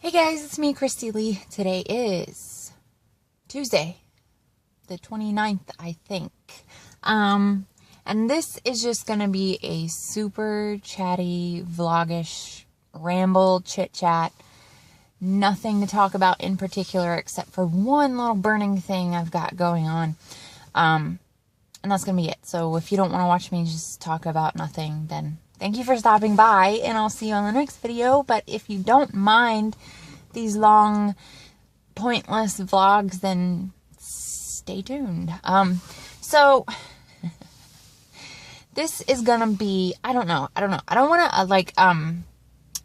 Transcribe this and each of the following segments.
Hey guys, it's me, Christy Lee. Today is Tuesday, the 29th, I think. And this is just going to be a super chatty, vlogish, ramble, chit-chat. Nothing to talk about in particular except for one little burning thing I've got going on. And that's going to be it. So if you don't want to watch me just talk about nothing, then thank you for stopping by, and I'll see you on the next video. But if you don't mind these long, pointless vlogs, then stay tuned. So this is gonna be, I don't know. I don't want to,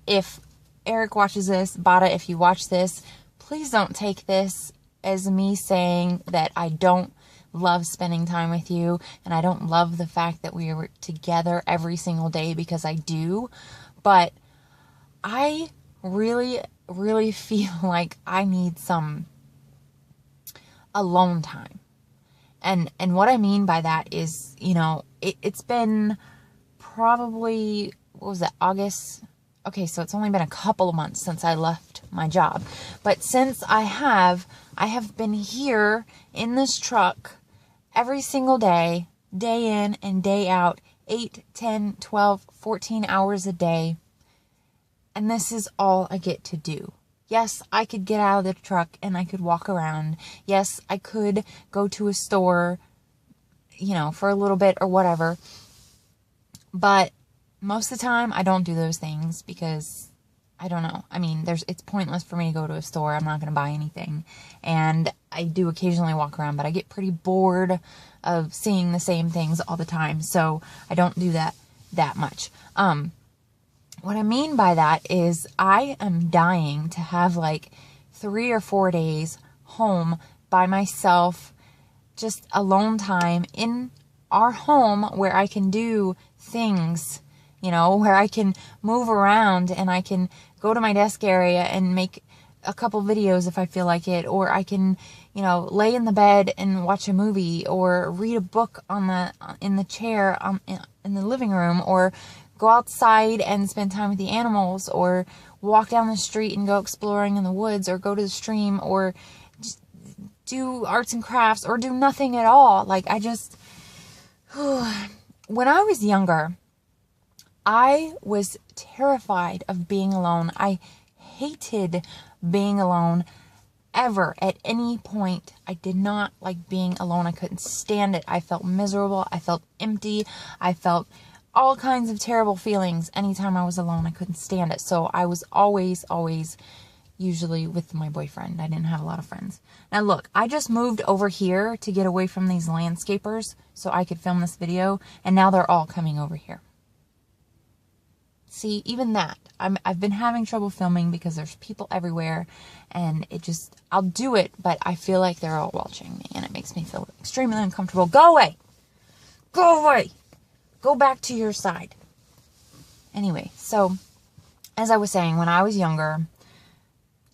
if Eric watches this, Bada, if you watch this, please don't take this as me saying that I don't love spending time with you, and I don't love the fact that we are together every single day, because I do, but I really feel like I need some alone time. And what I mean by that is, it's been probably, what was that, August? Okay, so it's only been a couple of months since I left my job. But since I have been here in this truck every single day, day in and day out, 8, 10, 12, 14 hours a day. And this is all I get to do. Yes, I could get out of the truck and I could walk around. Yes, I could go to a store, for a little bit or whatever. But most of the time, I don't do those things because, I don't know. I mean, it's pointless for me to go to a store. I'm not going to buy anything. And I do occasionally walk around, but I get pretty bored of seeing the same things all the time. So I don't do that much. What I mean by that is I am dying to have 3 or 4 days home by myself, just alone time in our home where I can do things, where I can move around and I can go to my desk area and make a couple videos if I feel like it, or I can, lay in the bed and watch a movie, or read a book in the chair in the living room, or go outside and spend time with the animals, or walk down the street and go exploring in the woods, or go to the stream, or just do arts and crafts, or do nothing at all. When I was younger, I was terrified of being alone. I hated being alone ever at any point. I did not like being alone. I couldn't stand it. I felt miserable. I felt empty. I felt all kinds of terrible feelings anytime I was alone. I couldn't stand it. So I was always usually with my boyfriend. I didn't have a lot of friends. Now look, I just moved over here to get away from these landscapers so I could film this video, and now they're all coming over here. See, even that, I've been having trouble filming because there's people everywhere, and I'll do it, but I feel like they're all watching me, and it makes me feel extremely uncomfortable. Go away! Go away! Go back to your side. Anyway, so as I was saying, when I was younger,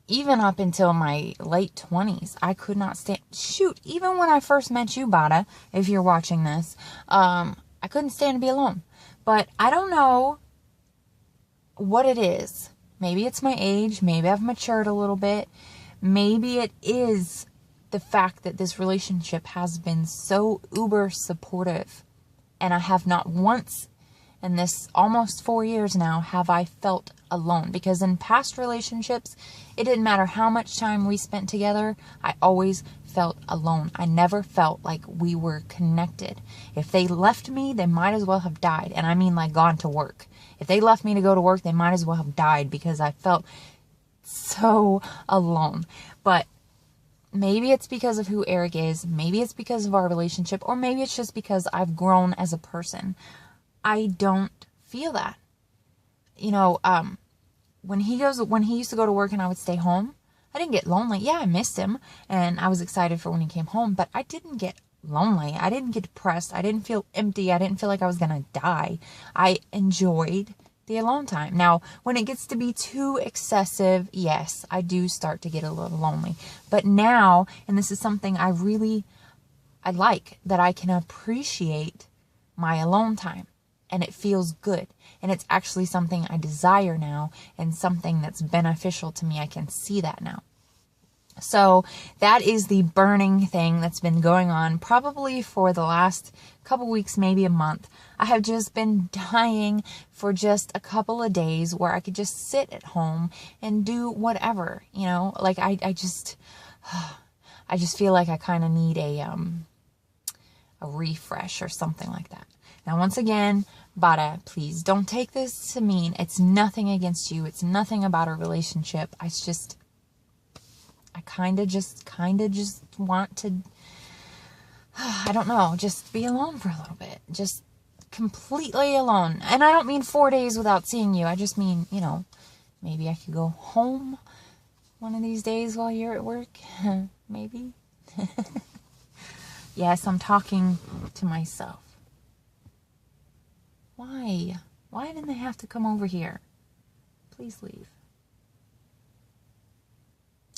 even up until my late 20s, I could not stand. Shoot, even when I first met you, Bada, if you're watching this, I couldn't stand to be alone. But I don't know what it is. Maybe it's my age. Maybe I've matured a little bit. Maybe it is the fact that this relationship has been so uber supportive. And I have not once in this almost 4 years now have I felt alone. Because in past relationships, it didn't matter how much time we spent together, I always felt alone. I never felt like we were connected. If they left me, they might as well have died. And I mean gone to work. If they left me to go to work, they might as well have died, because I felt so alone. But maybe it's because of who Eric is. Maybe it's because of our relationship. Or maybe it's just because I've grown as a person. I don't feel that. When he used to go to work and I would stay home, I didn't get lonely. Yeah, I missed him, and I was excited for when he came home, but I didn't get lonely. I didn't get depressed. I didn't feel empty. I didn't feel like I was going to die. I enjoyed the alone time. Now, when it gets to be too excessive, yes, I do start to get a little lonely. But now, and this is something I like, that I can appreciate my alone time. and it feels good. And it's actually something I desire now and something that's beneficial to me. I can see that now. So that is the burning thing that's been going on probably for the last couple weeks, maybe a month. I have just been dying for just a couple of days where I could just sit at home and do whatever, you know, like I just feel like I kind of need a refresh or something like that. Now, once again, Bada, please don't take this to mean it's nothing against you. It's nothing about our relationship. I kind of just want to, I don't know, just be alone for a little bit. Just completely alone. And I don't mean 4 days without seeing you. I just mean, you know, maybe I could go home one of these days while you're at work. Maybe. Yes, I'm talking to myself. Why? Why didn't they have to come over here? Please leave.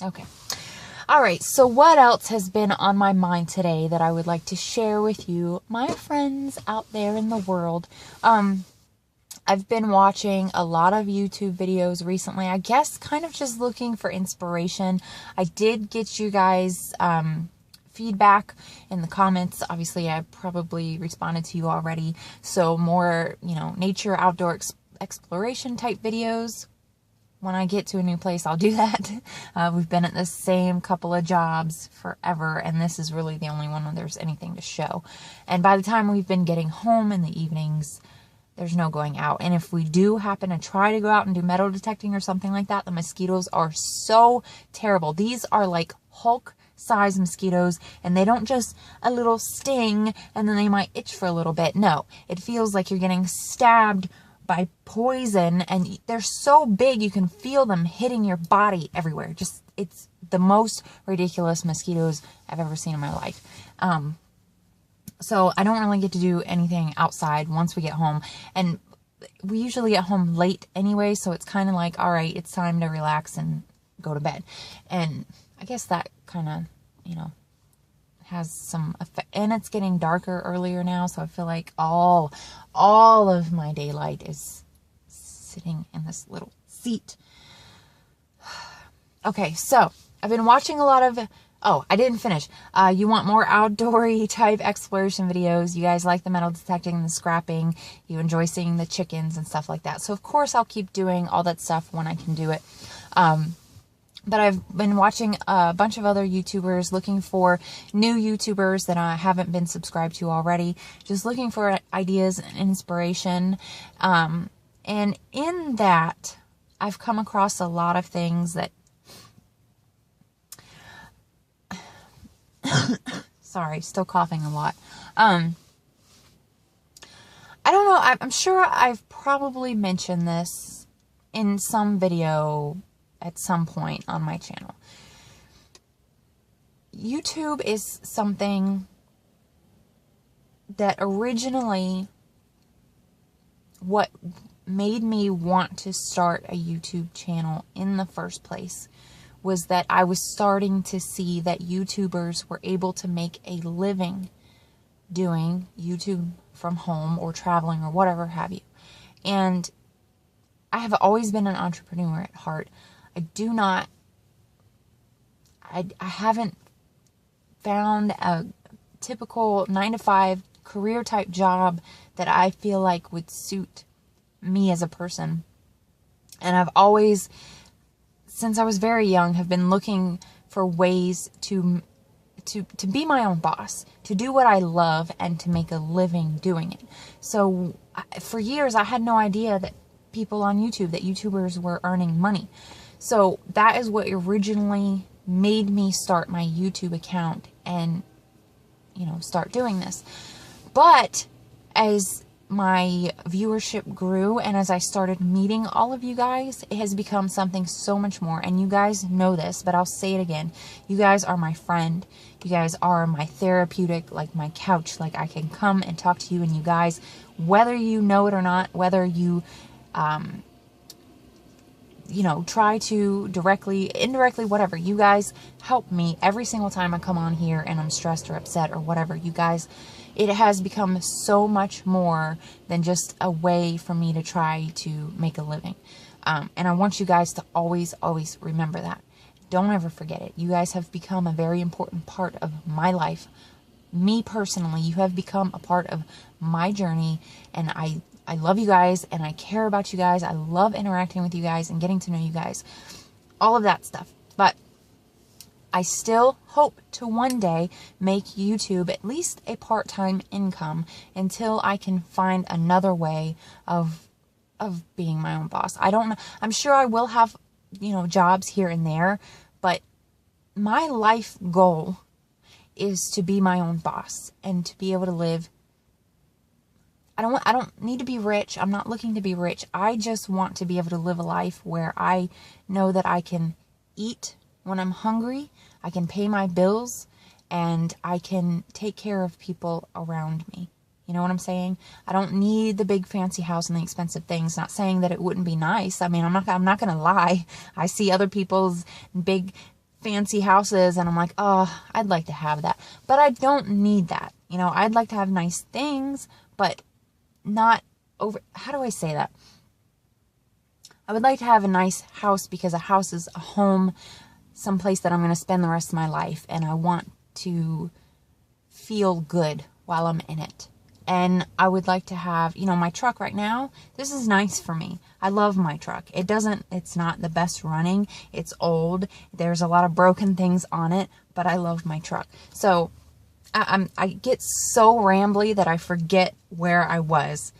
Okay. All right. So what else has been on my mind today that I would like to share with you, my friends out there in the world? I've been watching a lot of YouTube videos recently. I guess kind of just looking for inspiration. I did get you guys feedback in the comments. Obviously, I probably responded to you already. So more, you know, nature, outdoor exploration type videos. When I get to a new place, I'll do that. We've been at the same couple of jobs forever, and this is really the only one where there's anything to show. And by the time we've been getting home in the evenings, there's no going out. And if we do happen to try to go out and do metal detecting or something like that, the mosquitoes are so terrible. These are like Hulk-sized mosquitoes, and they don't just a little sting and then they might itch for a little bit. No, it feels like you're getting stabbed by poison, and they're so big you can feel them hitting your body everywhere. Just, it's the most ridiculous mosquitoes I've ever seen in my life. So I don't really get to do anything outside once we get home, and we usually get home late anyway, so it's kind of like, all right, it's time to relax and go to bed. And I guess that kind of, you know, has some effect. And it's getting darker earlier now, so I feel like all of my daylight is sitting in this little seat. Okay, so I've been watching a lot of, I didn't finish. You want more outdoory type exploration videos. You guys like the metal detecting, the scrapping. You enjoy seeing the chickens and stuff like that. So of course I'll keep doing all that stuff when I can do it. But I've been watching a bunch of other YouTubers, looking for new YouTubers that I haven't been subscribed to already. Just looking for ideas and inspiration. And in that, I've come across a lot of things that... Sorry, still coughing a lot. I don't know. I'm sure I've probably mentioned this in some video at some point on my channel. YouTube is something that originally, what made me want to start a YouTube channel in the first place was that I was starting to see that YouTubers were able to make a living doing YouTube from home or traveling or whatever have you. And I have always been an entrepreneur at heart. I haven't found a typical 9-to-5 career type job that I feel like would suit me as a person. And I've always, since I was very young, have been looking for ways to be my own boss, to do what I love and to make a living doing it. So for years I had no idea that people on YouTube, that YouTubers were earning money. So that is what originally made me start my YouTube account and, you know, start doing this. But as my viewership grew and as I started meeting all of you guys, it has become something so much more. And you guys know this, but I'll say it again. You guys are my friend. You guys are my therapeutic, like my couch. Like I can come and talk to you, and you guys, whether you know it or not, whether you try to directly, indirectly, whatever. You guys help me every single time I come on here and I'm stressed or upset or whatever. You guys, it has become so much more than just a way for me to try to make a living. And I want you guys to always, always remember that. Don't ever forget it. You guys have become a very important part of my life. Me personally, you have become a part of my journey, and I love you guys, and I care about you guys. I love interacting with you guys and getting to know you guys. All of that stuff. But I still hope to one day make YouTube at least a part-time income until I can find another way of being my own boss. I don't know. I'm sure I will have, jobs here and there, but my life goal is to be my own boss and to be able to live. I don't need to be rich. I'm not looking to be rich. I just want to be able to live a life where I know that I can eat when I'm hungry, I can pay my bills, and I can take care of people around me. You know what I'm saying? I don't need the big fancy house and the expensive things. Not saying that it wouldn't be nice. I mean, I'm not going to lie. I see other people's big fancy houses and I'm like, oh, I'd like to have that. But I don't need that. I'd like to have nice things, but not over. How do I say that? I would like to have a nice house because a house is a home, someplace that I'm going to spend the rest of my life. And I want to feel good while I'm in it. And I would like to have, my truck right now. This is nice for me. I love my truck. It's not the best running. It's old. There's a lot of broken things on it, but I love my truck. So I get so rambly that I forget where I was.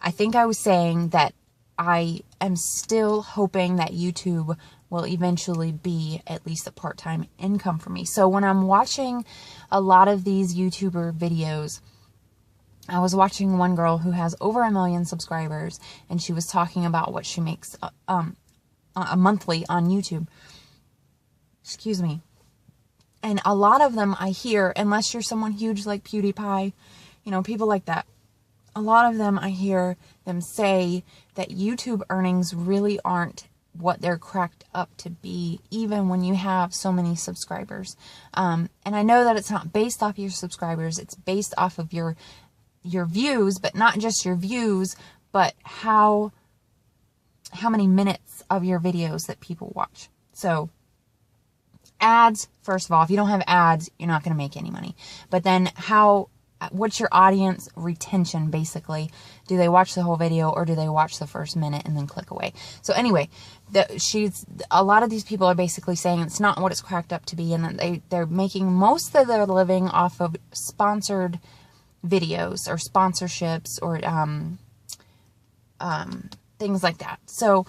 I think I was saying that I am still hoping that YouTube will eventually be at least a part-time income for me. So when I'm watching a lot of these YouTuber videos, I was watching one girl who has over 1 million subscribers, and she was talking about what she makes a monthly on YouTube. Excuse me. And a lot of them I hear, unless you're someone huge like PewDiePie, people like that, a lot of them I hear them say that YouTube earnings really aren't what they're cracked up to be, even when you have so many subscribers. And I know that it's not based off your subscribers, it's based off of your views, but not just your views, but how many minutes of your videos that people watch. So ads, first of all, if you don't have ads, you're not going to make any money. But then what's your audience retention, basically? Do they watch the whole video, or do they watch the first minute and then click away? So anyway, a lot of these people are basically saying it's not what it's cracked up to be, and that they're making most of their living off of sponsored videos or sponsorships or things like that. So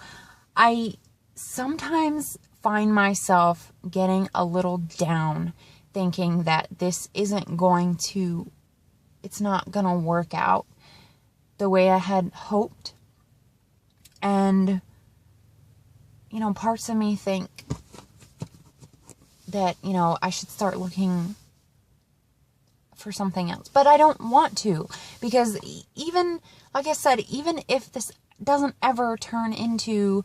I sometimes find myself getting a little down, thinking that it's not going to work out the way I had hoped. And, parts of me think that, I should start looking for something else. But I don't want to, because even, like I said, even if this doesn't ever turn into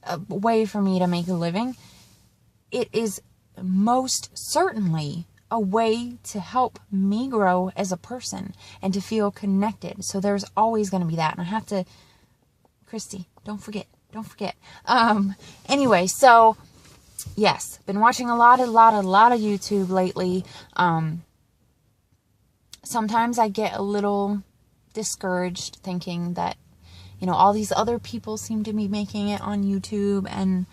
a way for me to make a living, it is most certainly a way to help me grow as a person and to feel connected. So there's always going to be that. And I have to, Christy, don't forget. Anyway, so yes, been watching a lot of YouTube lately. Sometimes I get a little discouraged thinking that, all these other people seem to be making it on YouTube, and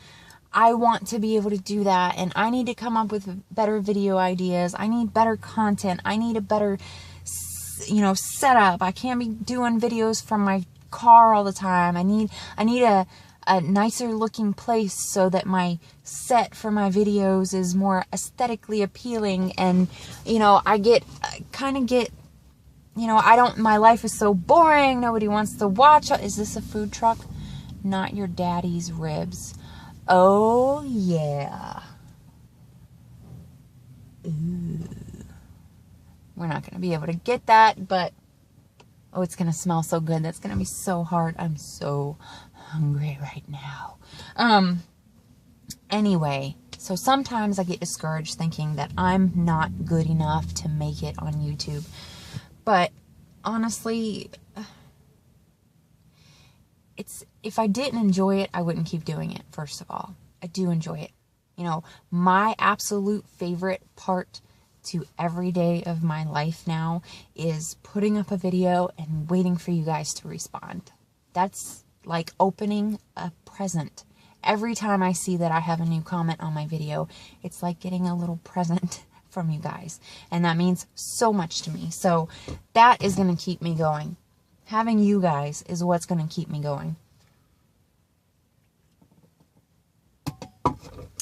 I want to be able to do that, and I need to come up with better video ideas. I need better content. I need a better, setup. I can't be doing videos from my car all the time. I need a nicer looking place so that my set for my videos is more aesthetically appealing, and my life is so boring, nobody wants to watch. Is this a food truck? Not your daddy's ribs. Oh yeah. Ooh. We're not going to be able to get that, but oh, it's going to smell so good. That's going to be so hard. I'm so hungry right now. Anyway, so sometimes I get discouraged thinking that I'm not good enough to make it on YouTube. But honestly, if I didn't enjoy it, I wouldn't keep doing it, first of all. I do enjoy it. You know, my absolute favorite part to every day of my life now is putting up a video and waiting for you guys to respond. That's like opening a present. Every time I see that I have a new comment on my video, it's like getting a little present from you guys. And that means so much to me. So that is going to keep me going. Having you guys is what's going to keep me going.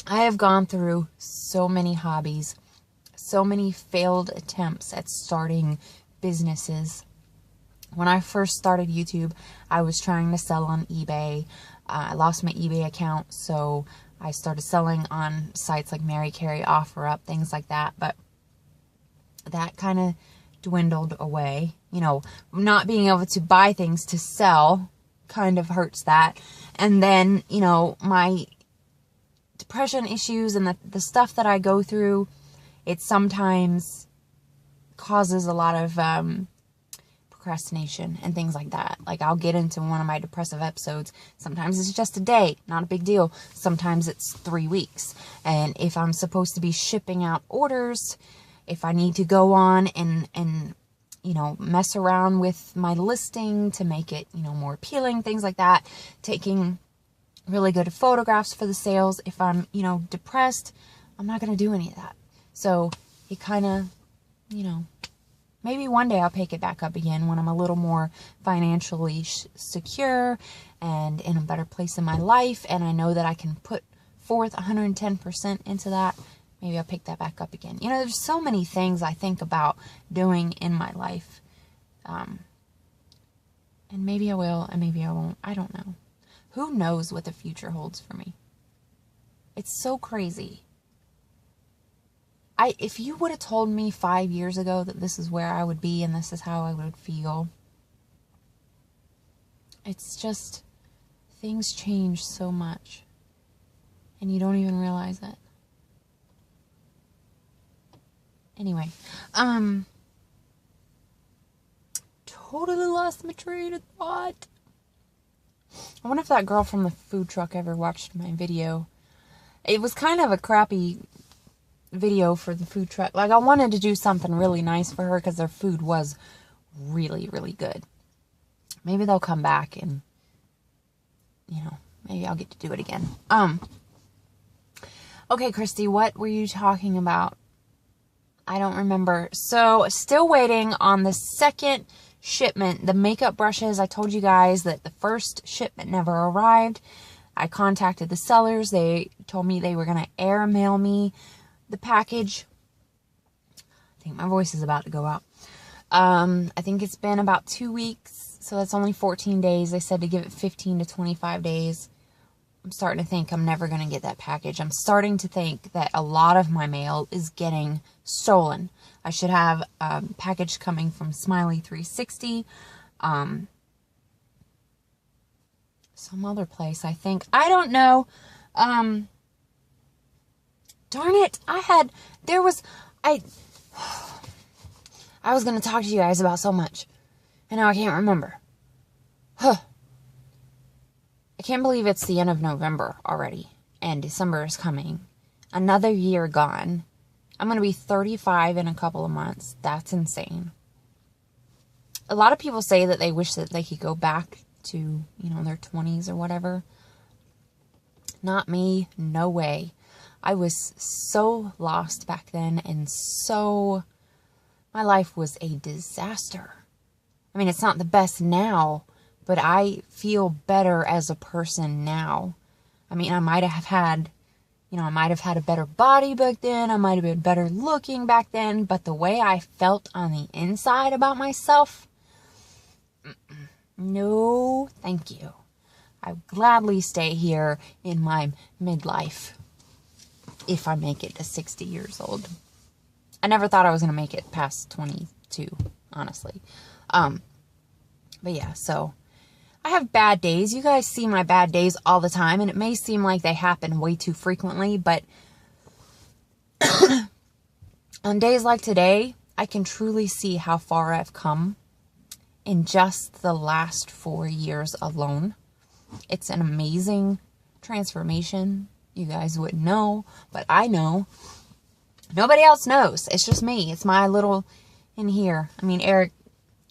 I have gone through so many hobbies, so many failed attempts at starting businesses. When I first started YouTube, I was trying to sell on eBay. I lost my eBay account, so I started selling on sites like Mary Carey, OfferUp, things like that. But that kind of dwindled away. You know, not being able to buy things to sell kind of hurts that. And then, you know, my depression issues and the stuff that I go through, it sometimes causes a lot of procrastination and things like that. Like, I'll get into one of my depressive episodes. Sometimes it's just a day, not a big deal. Sometimes it's 3 weeks. And if I'm supposed to be shipping out orders, if I need to go on and you know, mess around with my listing to make it, you know, more appealing, things like that, taking really good photographs for the sales. If I'm, you know, depressed, I'm not going to do any of that. So it kind of, you know, maybe one day I'll pick it back up again when I'm a little more financially secure and in a better place in my life. And I know that I can put forth 110% into that. Maybe I'll pick that back up again. You know, there's so many things I think about doing in my life. And maybe I will, and maybe I won't. I don't know. Who knows what the future holds for me? It's so crazy. If you would have told me 5 years ago that this is where I would be and this is how I would feel, it's just, things change so much. And you don't even realize it. Anyway, totally lost my train of thought. I wonder if that girl from the food truck ever watched my video. It was kind of a crappy video for the food truck. Like, I wanted to do something really nice for her because their food was really, really good. Maybe they'll come back and, you know, maybe I'll get to do it again. Okay, Christy, what were you talking about? I don't remember. So, still waiting on the second shipment. The makeup brushes, I told you guys that the first shipment never arrived. I contacted the sellers. They told me they were going to air mail me the package. I think my voice is about to go out. I think it's been about 2 weeks, so that's only 14 days. They said to give it 15 to 25 days. I'm starting to think I'm never going to get that package. I'm starting to think that a lot of my mail is getting stolen. I should have a package coming from Smiley 360. Some other place, I think. I don't know. Darn it. I was going to talk to you guys about so much. And now I can't remember. Huh. I can't believe it's the end of November already. And December is coming. Another year gone. I'm going to be 35 in a couple of months. That's insane. A lot of people say that they wish that they could go back to, you know, their 20s or whatever. Not me. No way. I was so lost back then, and so, my life was a disaster. I mean, it's not the best now, but I feel better as a person now. I mean, I might have had a better body back then. I might have been better looking back then. But the way I felt on the inside about myself, no, thank you. I would gladly stay here in my midlife if I make it to 60 years old. I never thought I was going to make it past 22, honestly. But yeah, so I have bad days. You guys see my bad days all the time, and it may seem like they happen way too frequently, but on days like today, I can truly see how far I've come in just the last 4 years alone. It's an amazing transformation. You guys wouldn't know, but I know. Nobody else knows. It's just me. It's my little in here. I mean, Eric,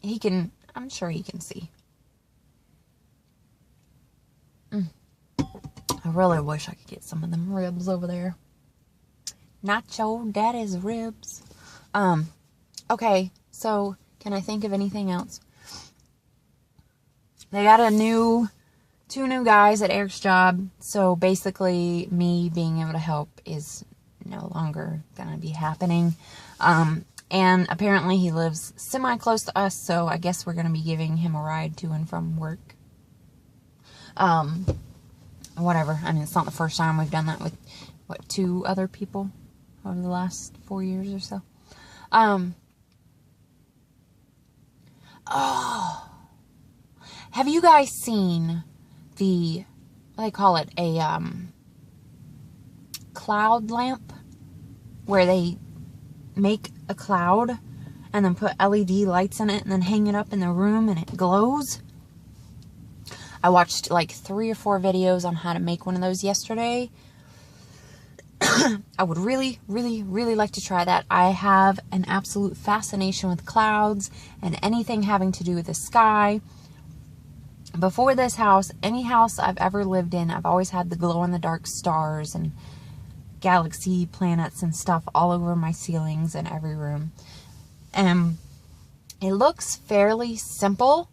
I'm sure he can see. I really wish I could get some of them ribs over there. Nacho Daddy's ribs. Okay, so can I think of anything else? They got two new guys at Eric's job, so basically me being able to help is no longer gonna be happening. And apparently he lives semi-close to us, so I guess we're gonna be giving him a ride to and from work. Whatever. I mean, it's not the first time we've done that with, 2 other people over the last 4 years or so. Oh, have you guys seen the, what do they call it, a cloud lamp, where they make a cloud and then put LED lights in it and then hang it up in the room and it glows? I watched like 3 or 4 videos on how to make one of those yesterday. I would really, really, really like to try that. I have an absolute fascination with clouds and anything having to do with the sky. Before this house, any house I've ever lived in, I've always had the glow-in-the-dark stars and galaxy planets and stuff all over my ceilings in every room. And it looks fairly simple,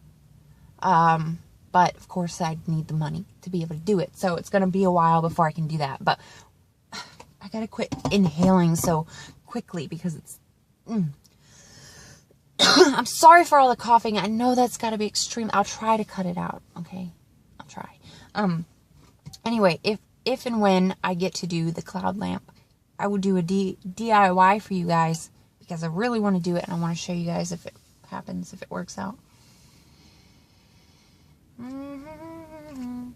but of course I'd need the money to be able to do it. So it's going to be a while before I can do that. But I got to quit inhaling so quickly because it's... I'm sorry for all the coughing. I know that's got to be extreme. I'll try to cut it out, okay? I'll try. Anyway, if and when I get to do the cloud lamp, I will do a DIY for you guys because I really want to do it and I want to show you guys if it happens, if it works out. I'm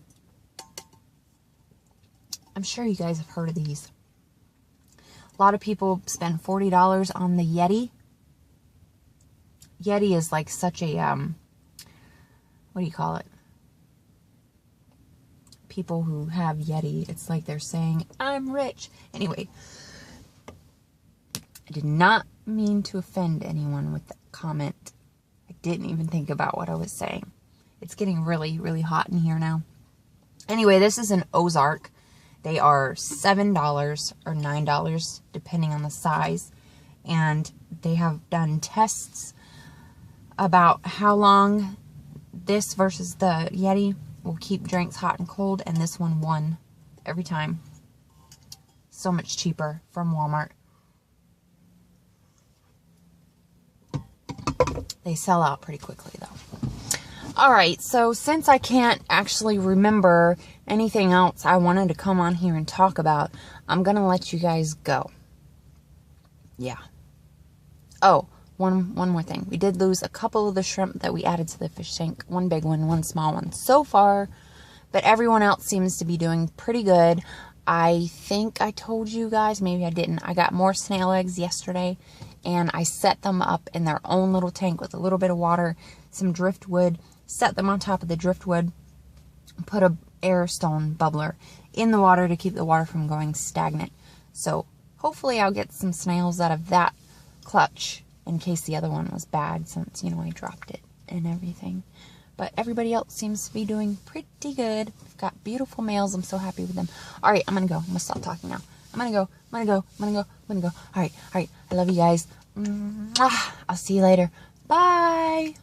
sure you guys have heard of these. A lot of people spend $40 on the Yeti. Yeti is like such a, what do you call it? People who have Yeti, it's like they're saying, I'm rich. Anyway, I did not mean to offend anyone with that comment. I didn't even think about what I was saying. It's getting really, really hot in here now. Anyway, this is an Ozark. They are $7 or $9, depending on the size. And they have done tests about how long this versus the Yeti will keep drinks hot and cold. And this one won every time. So much cheaper from Walmart. They sell out pretty quickly, though. Alright, so since I can't actually remember anything else I wanted to come on here and talk about, I'm going to let you guys go. Yeah. Oh, one more thing. We did lose a couple of the shrimp that we added to the fish tank. One big one, one small one so far. But everyone else seems to be doing pretty good. I think I told you guys, maybe I didn't. I got more snail eggs yesterday. And I set them up in their own little tank with a little bit of water, some driftwood. Set them on top of the driftwood, put a air stone bubbler in the water to keep the water from going stagnant. So hopefully I'll get some snails out of that clutch in case the other one was bad since, you know, I dropped it and everything. But everybody else seems to be doing pretty good. We've got beautiful males. I'm so happy with them. All right, I'm going to go. I'm going to stop talking now. I'm going to go. All right. I love you guys. I'll see you later. Bye.